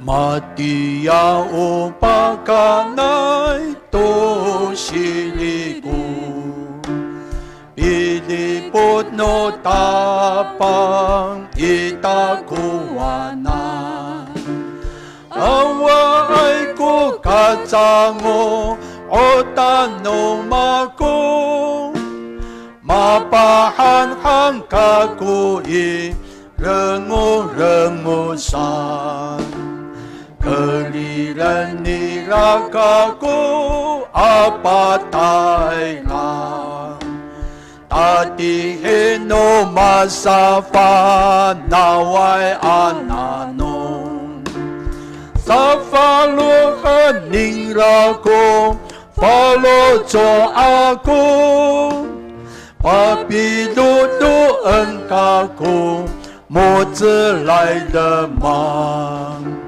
Matia upakanay to siliku, pilipot no tapang itakuwanan. Awa ay ko katsango o tanong mako, mapahanghang kakui rengu-rengusan. Keliran nirakaku apatay lang, tati heno masafa naway ananong. Sa faluhan ningrako palocho ako, papiduduan kako mo zilay lemang.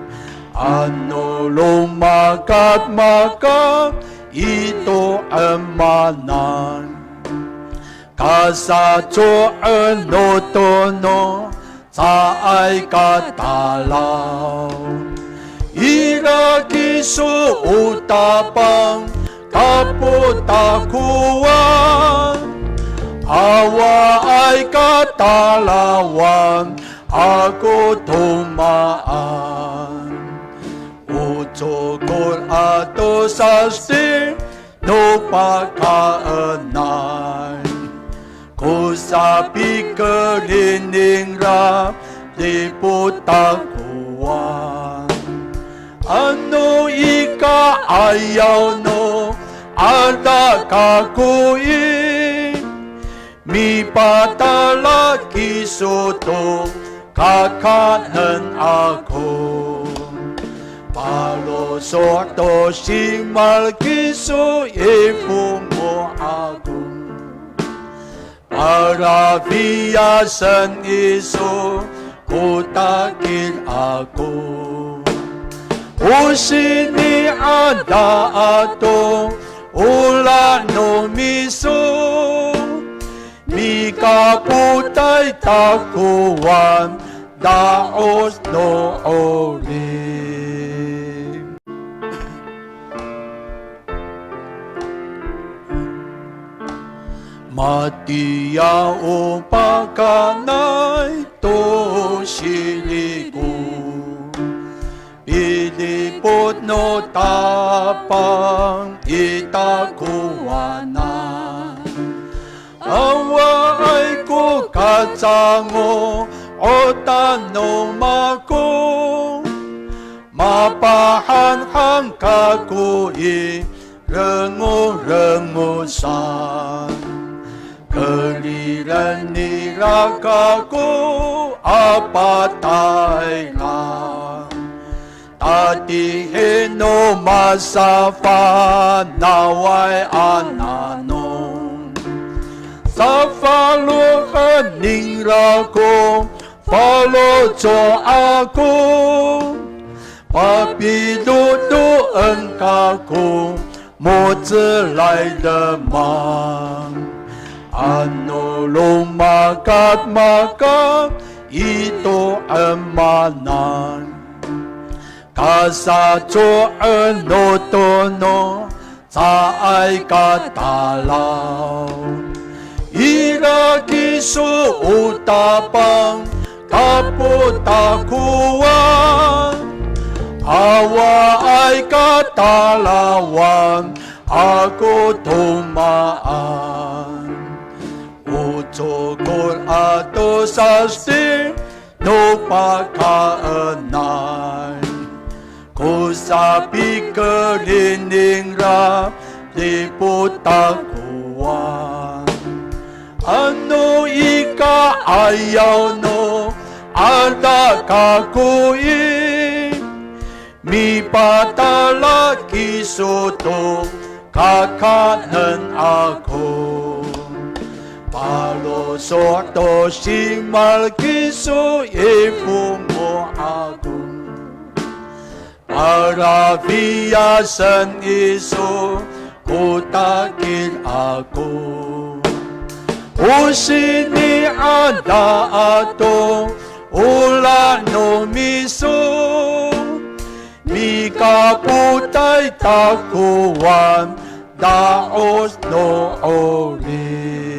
Ano lumakat-makat, ito emanan. Kasadyo ano tono, sa ay katalaw. Irakiso utapang kaputakuan, awa ay katalawan, ako tumaan. Ucokol ato sasti no pagkaanay, kusapi kelining ra liputakuan. Ano ika ayaw no ada kakui, mi patala kisoto kakanan ako. Palosok to si Malkiso ipo mo agung, para biyasan iso kutakil ako. Usini ada ato ulan no miso, mika putay takuan daos no ori. Matia upakanay to siliku, pilipot no tapang itakuwanan. Awa ay ko katsango o tanong mako, mapahanghang kakui rengu-rengusan. Keliran nirakaku apatay lang, tati heno masafa naway ananong. Sa faluhan ningrako palocho ako, papiduduan kako mo zilay lemang. Ano lumakat-makat, ito emanan. Kasadyo ano tono, sa ay katalaw. Irakiso utapang kaputakuan, awa ay katalawan, ako tumaan. Ucokol ato sasti no pagkaanay, kusapi kelining ra liputakuan. Ano ika ayaw no ada kakui, mi patala kisoto kakanan ako. Palosok to si Malkiso ipo mo agung, para biyasan iso kutakil ako. Usini ada ato ulan no miso, putay takuan daos noorin.